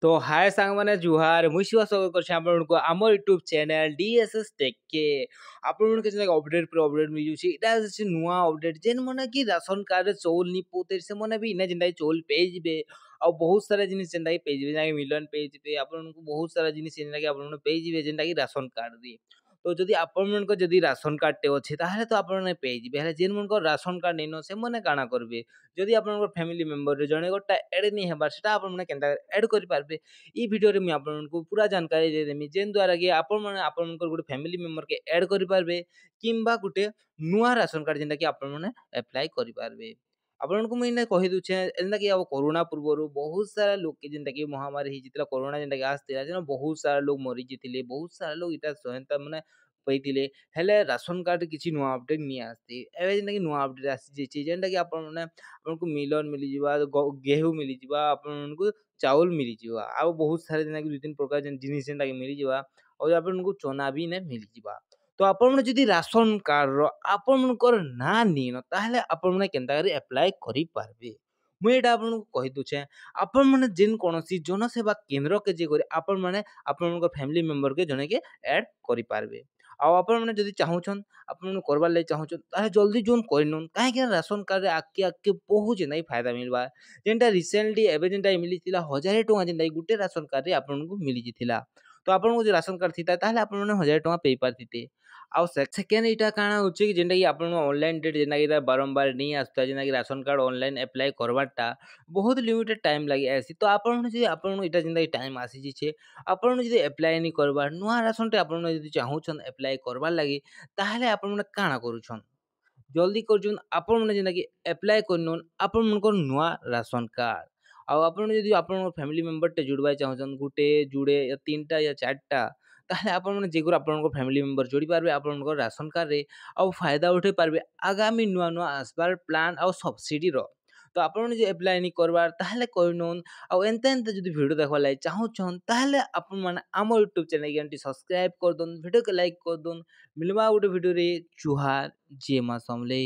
तो हाय सांगମାନେ जुहार मुझ शिवा स्वागत करछे आपनको हमर यूट्यूब चैनल डीएसएस टेक के आपन के जने अपडेट पर अपडेट मिल जुछि इटा से नुवा अपडेट जेन मने कि राशन कार्ड रे चौल नि पोते से मने भी इने जिंदा चौल पे जिबे और बहुत सारा जिनिस जेंदा पे जिबे ना मिलन पे जिबे आपन को बहुत सारा जिनिस जेंदा कि आपन पे जिबे जेंदा कि राशन कार्ड दी तो जदि आपन मन को जदि राशन कार्ड टे अछि ताहले तो आपन ने पे जिबे हेले जेन मन को राशन कार्ड नैनो से मने काना करबे जदि आपन फैमिली मेंबर रे जणे गोटा एड नि हेबार सेटा आपन माने केनता एड करि पारबे ई वीडियो रे मैं आपनको पूरा जानकारी दे देमी जेन द्वारा कि आपन माने आपन गुटे फैमिली मेंबर के ऐड करि पारबे किंबा गुटे नुआ राशन कार्ड जेंटा कि आपन माने अप्लाई करि पारबे आपनको मुझे इने कहि दुछे एंदा कि अब कोरोना पूर्वरु बहुत सारा लोग के जेंटा कि महामारी हि जितला कोरोना जेंटा कि आस्तिला जेन बहुत सारा लोग मरि जितिले बहुत सारा लोग इटा सहायता माने पइतिले हेले राशन कार्ड किछि नुआ अपडेट नि आस्ति एबे जेंटा कि नुआ अपडेट आसी जेछि जेंटा कि आपन माने आपनको मिलन मिली जिबा गेहूं मिली जिबा आपनको चाउल मिली जिबा आ बहुत सारे जेना कि 2-3 प्रकार जेन जिनिस जेंटा कि मिली जिबा और आपनको चना भी ने मिली जिबा तो आपन माने जदि राशन कार्ड रो आपन मनकर ना निन ताहले आपन माने केनता करी अप्लाई करि पारबे मुई एटा आपन को कहि दुछे आपन माने जेन कोनोसी जनसेवा केंद्र के जे करी आपन माने आपन मनकर फैमिली मेंबर के जने के ऐड करि पारबे आ आपन माने जदि चाहुछन आपन माने करबार lai चाहुछन ताहे जल्दी जोन करिनन काहे कि राशन कार्ड रे आके आके बहुत नै फायदा मिलबा जेनटा रिसेंटली एबे जेनटा मिलिथिला 1000 टଙ୍କା जेनटा गुटे राशन कार्ड रे आपन को मिली जिथिला तो आपन को जे राशन कार्ड थिता ताहले आपन माने 1000 टଙ୍କା पे पारथिते आ सेकेंड इटा काना होचे कि जेनटा कि आपन ऑनलाइन डेट जेनटा कि बारंबार नहीं आसता जेनटा कि राशन कार्ड ऑनलाइन अप्लाई करबाटा बहुत लिमिटेड टाइम लागि आसी तो आपन जे आपन इटा जेनटा कि टाइम आसी जिछे आपन जे अप्लाई नि करबार नुआ राशन टे आपन जे चाहुछन अप्लाई करबार लागि ताहले आपन माने काना करूछन जल्दी करछन आपन माने जेनटा कि अप्लाई करनन आपन मनकर नुआ राशन कार्ड आ आपन जदि आपन फैमिली मेंबर टे जुड़बाय चाहुछन गुटे जुड़े या 3टा या 4टा ताहले आपन माने जेगर आपन फैमिली मेंबर जोड़ी पारबे आपन राशन कार्ड रे आ फायदा उठे पारबे आगामी नुआ नुआ आसबार प्लान आ सब्सिडी रो तो आपन माने जे अप्लाई नि करबार ताहले करनन आ एंते एंते जदि वीडियो देखबार लागि चाहुछन ताहले आपन माने हमर यूट्यूब चैनल के सब्सक्राइब कर दन वीडियो के लाइक कर दन मिलबा गुटे वीडियो रे जुहार जे मा समले।